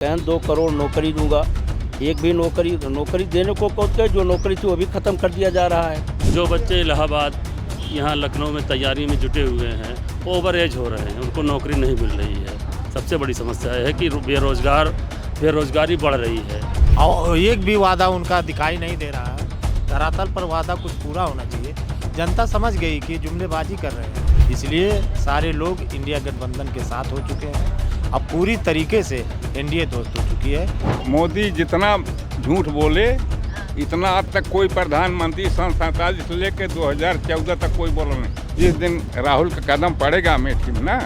कहन 2 करोड़ नौकरी दूंगा, एक भी नौकरी देने को कहते जो नौकरी थी वो भी ख़त्म कर दिया जा रहा है। जो बच्चे इलाहाबाद यहाँ लखनऊ में तैयारी में जुटे हुए हैं ओवर एज हो रहे हैं, उनको नौकरी नहीं मिल रही है। सबसे बड़ी समस्या है कि बेरोजगारी बढ़ रही है और एक भी वादा उनका दिखाई नहीं दे रहा है। धरातल पर वादा कुछ पूरा होना चाहिए। जनता समझ गई कि जुमलेबाजी कर रहे हैं, इसलिए सारे लोग इंडिया गठबंधन के साथ हो चुके हैं। अब पूरी तरीके से एनडीए दोस्त हो चुकी है। मोदी जितना झूठ बोले इतना आज तक कोई प्रधानमंत्री सन 47 से लेकर 2014 तक कोई बोला नहीं। जिस दिन राहुल का कदम पड़ेगा अमेठी में ना,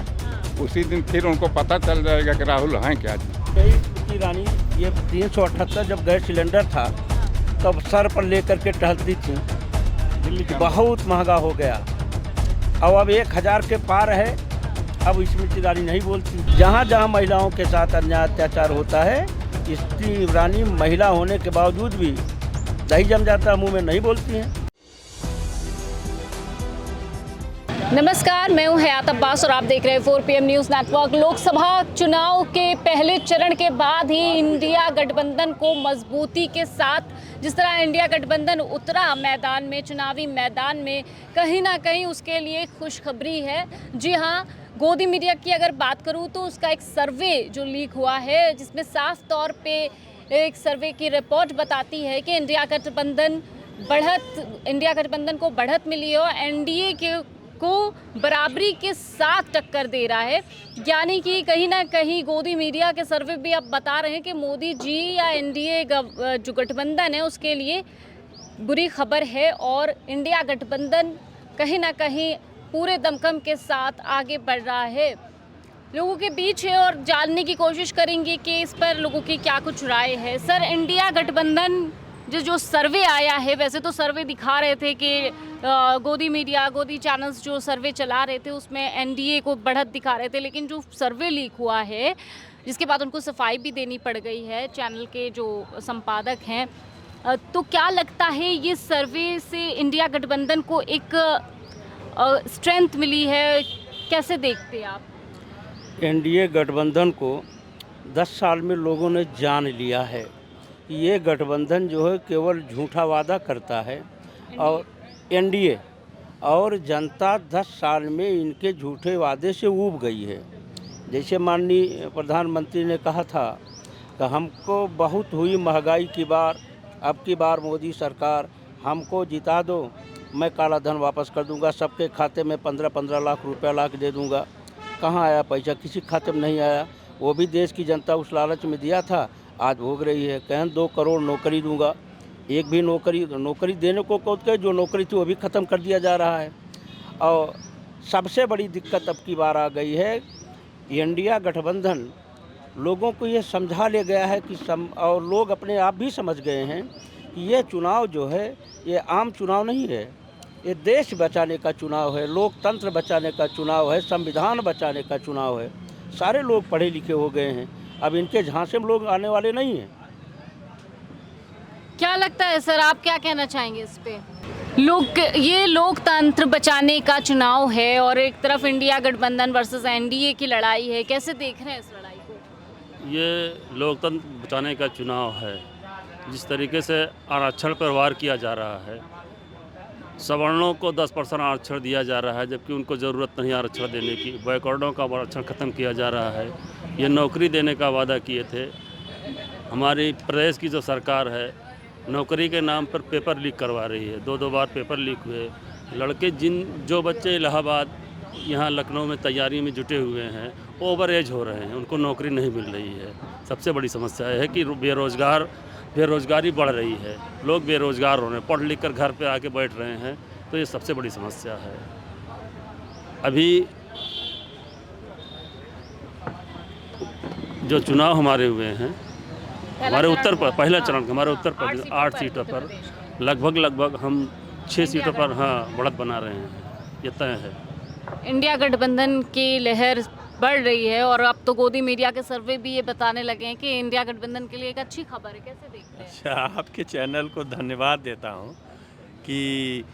उसी दिन फिर उनको पता चल जाएगा कि राहुल हैं क्या। स्मृति ईरानी ये 378 जब गैस सिलेंडर था तब सर पर लेकर के टहलती थी, बहुत महंगा हो गया। अब 1000 के पार है। अब स्मृति ईरानी नहीं बोलती। जहाँ जहाँ महिलाओं के साथ अन्याय अत्याचार होता है, स्मृति ईरानी महिला होने के बावजूद भी दही जम जाता मुंह में, नहीं बोलती हैं। नमस्कार, मैं हूं हयात अब्बास और आप देख रहे हैं 4 PM न्यूज़ नेटवर्क। लोकसभा चुनाव के पहले चरण के बाद ही इंडिया गठबंधन को मजबूती के साथ जिस तरह इंडिया गठबंधन उतरा मैदान में, चुनावी मैदान में, कहीं ना कहीं उसके लिए खुशखबरी है। जी हाँ, गोदी मीडिया की अगर बात करूं तो उसका एक सर्वे जो लीक हुआ है, जिसमें साफ तौर पे एक सर्वे की रिपोर्ट बताती है कि इंडिया गठबंधन को बढ़त मिली है और एनडीए को बराबरी के साथ टक्कर दे रहा है। यानी कि कहीं ना कहीं गोदी मीडिया के सर्वे भी अब बता रहे हैं कि मोदी जी या एनडीए जो गठबंधन है उसके लिए बुरी खबर है और इंडिया गठबंधन कहीं ना कहीं पूरे दमखम के साथ आगे बढ़ रहा है। लोगों के बीच है और जानने की कोशिश करेंगे कि इस पर लोगों की क्या कुछ राय है। सर, इंडिया गठबंधन जो सर्वे आया है, वैसे तो सर्वे दिखा रहे थे कि गोदी चैनल्स जो सर्वे चला रहे थे उसमें एनडीए को बढ़त दिखा रहे थे, लेकिन जो सर्वे लीक हुआ है जिसके बाद उनको सफाई भी देनी पड़ गई है चैनल के जो संपादक हैं, तो क्या लगता है ये सर्वे से इंडिया गठबंधन को एक स्ट्रेंथ मिली है? कैसे देखते हैं आप? एनडीए गठबंधन को 10 साल में लोगों ने जान लिया है। ये गठबंधन जो है केवल झूठा वादा करता है और एनडीए और जनता 10 साल में इनके झूठे वादे से ऊब गई है। जैसे माननीय प्रधानमंत्री ने कहा था कि हमको बहुत हुई महंगाई की बार, अब की बार मोदी सरकार हमको जिता दो, मैं काला धन वापस कर दूंगा, सबके खाते में 15-15 लाख रुपया दे दूंगा। कहाँ आया पैसा? किसी खाते में नहीं आया। वो भी देश की जनता उस लालच में दिया था, आज भोग रही है। कहन 2 करोड़ नौकरी दूंगा, एक भी नौकरी देने को कहते जो नौकरी थी वो भी ख़त्म कर दिया जा रहा है। और सबसे बड़ी दिक्कत अब की बार आ गई है, इंडिया गठबंधन लोगों को ये समझा ले गया है कि और लोग अपने आप भी समझ गए हैं कि ये चुनाव जो है ये आम चुनाव नहीं है, ये देश बचाने का चुनाव है, लोकतंत्र बचाने का चुनाव है, संविधान बचाने का चुनाव है। सारे लोग पढ़े लिखे हो गए हैं, अब इनके झांसे में लोग आने वाले नहीं हैं। क्या लगता है सर, आप क्या कहना चाहेंगे इस पे? ये लोकतंत्र बचाने का चुनाव है और एक तरफ इंडिया गठबंधन वर्सेस एनडीए की लड़ाई है, कैसे देख रहे हैं इस लड़ाई को? ये लोकतंत्र बचाने का चुनाव है। जिस तरीके से आरक्षण पर वार किया जा रहा है, सवर्णों को 10% आरक्षण दिया जा रहा है जबकि उनको ज़रूरत नहीं आरक्षण देने की, बैकवर्डों का आरक्षण ख़त्म किया जा रहा है। ये नौकरी देने का वादा किए थे। हमारी प्रदेश की जो सरकार है नौकरी के नाम पर पेपर लीक करवा रही है। 2 बार पेपर लीक हुए। लड़के जो बच्चे इलाहाबाद यहाँ लखनऊ में तैयारी में जुटे हुए हैं ओवर एज हो रहे हैं, उनको नौकरी नहीं मिल रही है। सबसे बड़ी समस्या है कि बेरोजगारी बढ़ रही है, लोग बेरोजगार हो रहे हैं, पढ़ लिख कर घर पे आके बैठ रहे हैं, तो ये सबसे बड़ी समस्या है। अभी जो चुनाव हमारे हुए हैं, हमारे पहला चरण हमारे उत्तर प्रदेश 8 सीटों पर लगभग हम 6 सीटों पर बढ़त बना रहे हैं, ये तय है। इंडिया गठबंधन की लहर बढ़ रही है और अब तो गोदी मीडिया के सर्वे भी ये बताने लगे हैं कि इंडिया गठबंधन के लिए एक अच्छी खबर है, कैसे देखते हैं? अच्छा, आपके चैनल को धन्यवाद देता हूँ कि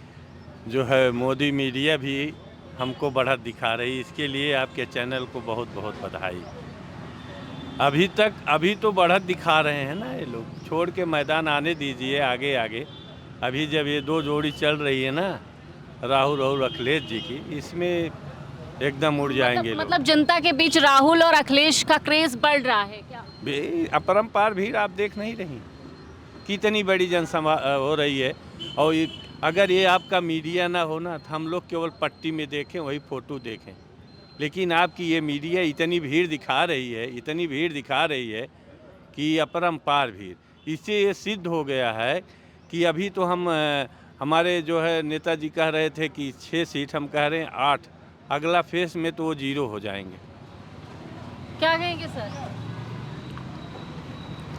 जो है मोदी मीडिया भी हमको बढ़त दिखा रही, इसके लिए आपके चैनल को बहुत बहुत बधाई। अभी तो बढ़त दिखा रहे हैं ना ये लोग। छोड़ के मैदान आने दीजिए आगे आगे। अभी जब ये दो जोड़ी चल रही है ना, राहुल और अखिलेश जी की, इसमें एकदम उड़ जाएंगे लोग। मतलब जनता के बीच राहुल और अखिलेश का क्रेज बढ़ रहा है क्या? अपरंपार भीड़ आप देख नहीं रही कितनी बड़ी जनसभा हो रही है। और अगर ये आपका मीडिया ना हो ना, तो हम लोग केवल पट्टी में देखें, वही फ़ोटो देखें। लेकिन आपकी ये मीडिया इतनी भीड़ दिखा रही है कि अपरंपार भीड़। इससे ये सिद्ध हो गया है कि अभी तो हमारे जो है नेताजी कह रहे थे कि 6 सीट, हम कह रहे हैं 8। अगला फेस में तो वो 0 हो जाएंगे। क्या कहेंगे सर?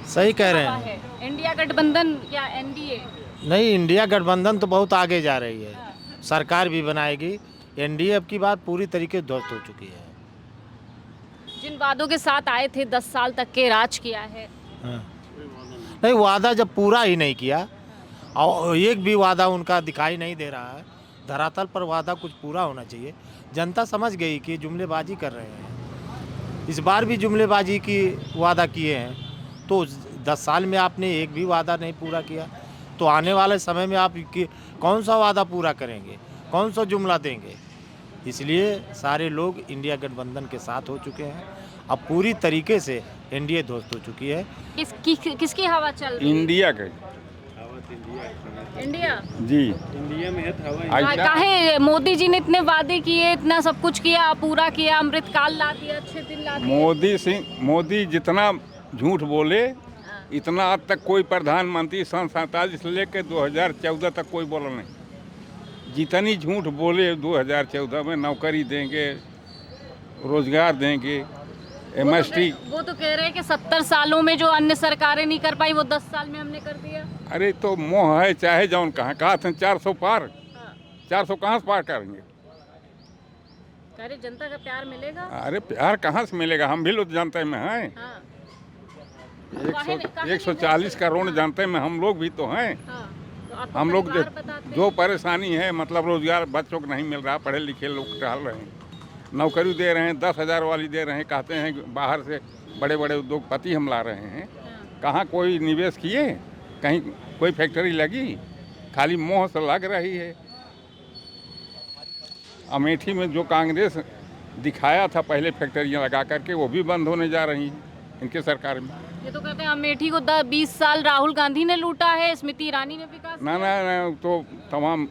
सही कह रहे क्या हैं। है इंडिया गठबंधन या एनडीए? नहीं, इंडिया गठबंधन तो बहुत आगे जा रही है, सरकार भी बनाएगी। एनडीए अब की बात पूरी तरीके से ध्वस्त हो चुकी है। जिन वादों के साथ आए थे 10 साल तक के राज किया है। नहीं, वादा जब पूरा ही नहीं किया और एक भी वादा उनका दिखाई नहीं दे रहा है, धरातल पर वादा कुछ पूरा होना चाहिए। जनता समझ गई कि जुमलेबाजी कर रहे हैं। इस बार भी जुमलेबाजी की वादा किए हैं, तो 10 साल में आपने एक भी वादा नहीं पूरा किया, तो आने वाले समय में आप कौन सा वादा पूरा करेंगे, कौन सा जुमला देंगे? इसलिए सारे लोग इंडिया गठबंधन के साथ हो चुके हैं। अब पूरी तरीके से एनडीए ध्वस्त हो चुकी है। किसकी हवा चल रही है? इंडिया के इंडिया जी। इंडिया में है तो हवा। ऐसा काहे मोदी जी ने इतने वादे किए, इतना सब कुछ किया, पूरा किया, अमृतकाल ला दिया, 6 दिन ला दिया। मोदी जितना झूठ बोले इतना आज तक कोई प्रधानमंत्री सन 47 से लेकर 2014 तक कोई बोला नहीं। जितनी झूठ बोले 2014 में नौकरी देंगे, रोजगार देंगे, एमएसटी। वो तो कह रहे हैं कि 70 सालों में जो अन्य सरकारें नहीं कर पाई वो 10 साल में हमने कर दिया। अरे तो मोह है चाहे जौन कहा था 400 पार। 400 कहाँ से पार करेंगे? अरे जनता का प्यार मिलेगा? अरे प्यार कहाँ से मिलेगा? हम भी लोग जनता में हैं। हाँ। 140 करोड़ जनता में हम लोग भी तो हैं। हाँ। तो आपको हम लोग परिवार बताते हैं। जो परेशानी है, मतलब रोजगार बच्चों को नहीं मिल रहा, पढ़े लिखे लोग टहल रहे हैं, नौकरी दे रहे हैं, 10,000 वाली दे रहे हैं, कहते हैं बाहर से बड़े बड़े उद्योगपति हम ला रहे हैं। कहाँ कोई निवेश किए? कहीं कोई फैक्ट्री लगी? खाली मोह से लग रही है। अमेठी में जो कांग्रेस दिखाया था पहले फैक्ट्रियाँ लगा करके, वो भी बंद होने जा रही हैं इनके सरकार में। ये तो कहते हैं अमेठी को 20 साल राहुल गांधी ने लूटा है, स्मृति ईरानी ने विकास ना ना ना, तो तमाम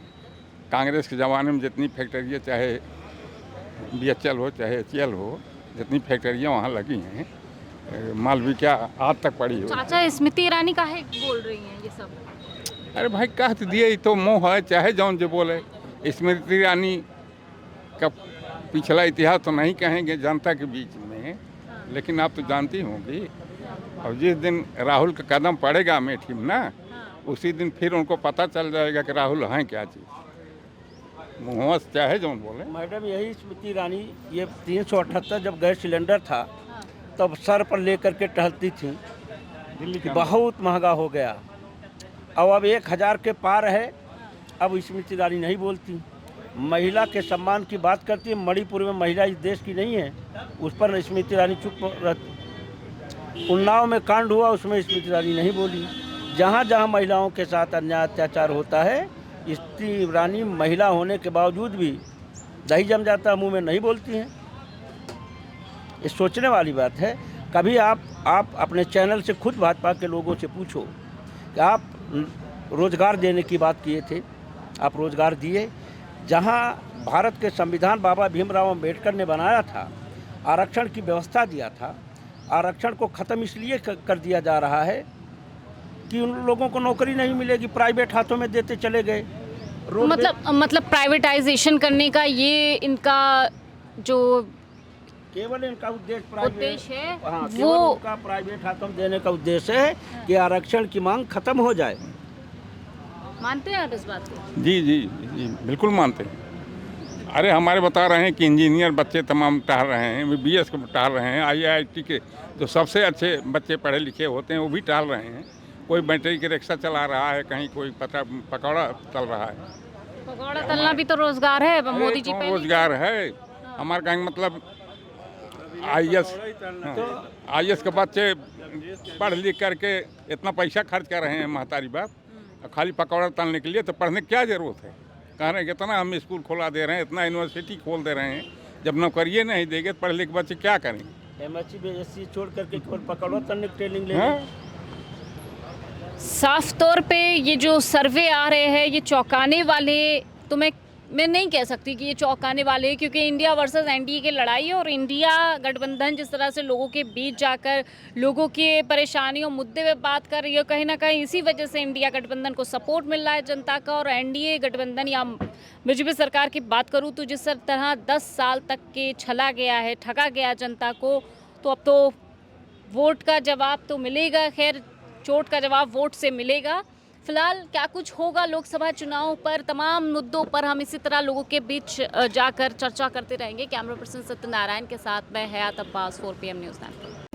कांग्रेस के ज़माने में जितनी फैक्ट्रियाँ, चाहे BHL हो चाहे HCL हो, जितनी फैक्ट्रियाँ वहाँ लगी हैं, मालवी क्या आज तक पड़ी हो। चाचा स्मृति ईरानी काहे बोल रही हैं ये सब? अरे भाई कह तो दिए, तो मोह है चाहे जौन जो बोले। स्मृति ईरानी का पिछला इतिहास तो नहीं कहेंगे जनता के बीच में, लेकिन आप तो जानती होंगी। और जिस दिन राहुल का कदम पड़ेगा अमेठी में ना, उसी दिन फिर उनको पता चल जाएगा कि राहुल हैं क्या चीज़। मुँह से चाहे जौन बोले। मैडम यही स्मृति ईरानी, ये 378 जब गैस सिलेंडर था तब सर पर लेकर के टहलती थी कि बहुत महंगा हो गया, और अब 1000 के पार है। अब स्मृति ईरानी नहीं बोलती, महिला के सम्मान की बात करती है। मणिपुर में महिला इस देश की नहीं है, उस पर स्मृति ईरानी चुप रहती। उन्नाव में कांड हुआ, उसमें स्मृति ईरानी नहीं बोली। जहाँ जहाँ महिलाओं के साथ अन्याय अत्याचार होता है, स्मृति ईरानी महिला होने के बावजूद भी दही जम जाता, मुंह में नहीं बोलती हैं। ये सोचने वाली बात है। कभी आप अपने चैनल से खुद भाजपा के लोगों से पूछो कि आप रोज़गार देने की बात किए थे, आप रोज़गार दिए? जहाँ भारत के संविधान बाबा भीमराव अम्बेडकर ने बनाया था, आरक्षण की व्यवस्था दिया था, आरक्षण को ख़त्म इसलिए कर दिया जा रहा है कि उन लोगों को नौकरी नहीं मिलेगी, प्राइवेट हाथों में देते चले गए। मतलब प्राइवेटाइजेशन करने का ये इनका जो केवल इनका उद्देश्य है, हाँ, वो उनका प्राइवेट हाथों में देने का उद्देश्य है कि आरक्षण की मांग खत्म हो जाए। मानते हैं आप इस बात को? जी जी जी बिल्कुल मानते हैं। अरे हमारे बता रहे हैं कि इंजीनियर बच्चे तमाम टहल रहे हैं, MBBS के टहल रहे हैं, IIT के जो सबसे अच्छे बच्चे पढ़े लिखे होते हैं वो भी टहल रहे हैं। कोई बैटरी के रिक्शा चला रहा है, कहीं कोई पकौड़ा तल रहा है। पकौड़ा तलना भी तो रोजगार है। मोदी जी पे रोजगार है। हमारे कहने का मतलब आईएएस आईएएस के बच्चे पढ़ लिख करके इतना पैसा खर्च कर रहे हैं महतारी बाप, और खाली पकौड़ा तलने के लिए, तो पढ़ने की क्या ज़रूरत है? कह रहे हैं कि इतना हम स्कूल खोला दे रहे हैं, इतना यूनिवर्सिटी खोल दे रहे हैं, जब नौकरिए नहीं देंगे तो पढ़े लिखे बच्चे क्या करेंगे? एमएससी बीएससी छोड़ करके केवल पकड़वा तलने की ट्रेनिंग ले हाँ? साफ तौर पे ये जो सर्वे आ रहे हैं ये चौंकाने वाले, तो मैं नहीं कह सकती कि ये चौंकाने वाले हैं, क्योंकि इंडिया वर्सेस एनडीए की लड़ाई है और इंडिया गठबंधन जिस तरह से लोगों के बीच जाकर लोगों के परेशानियों मुद्दे पे बात कर रही है, कहीं ना कहीं इसी वजह से इंडिया गठबंधन को सपोर्ट मिल रहा है जनता का। और एनडीए गठबंधन या बीजेपी सरकार की बात करूँ तो जिस तरह 10 साल तक के छला गया है, ठगा गया जनता को, तो अब तो वोट का जवाब तो मिलेगा। खैर, चोट का जवाब वोट से मिलेगा। फिलहाल क्या कुछ होगा लोकसभा चुनाव पर, तमाम मुद्दों पर हम इसी तरह लोगों के बीच जाकर चर्चा करते रहेंगे। कैमरा पर्सन सत्यनारायण के साथ मैं हयात अब्बास, 4 PM न्यूज़ 9।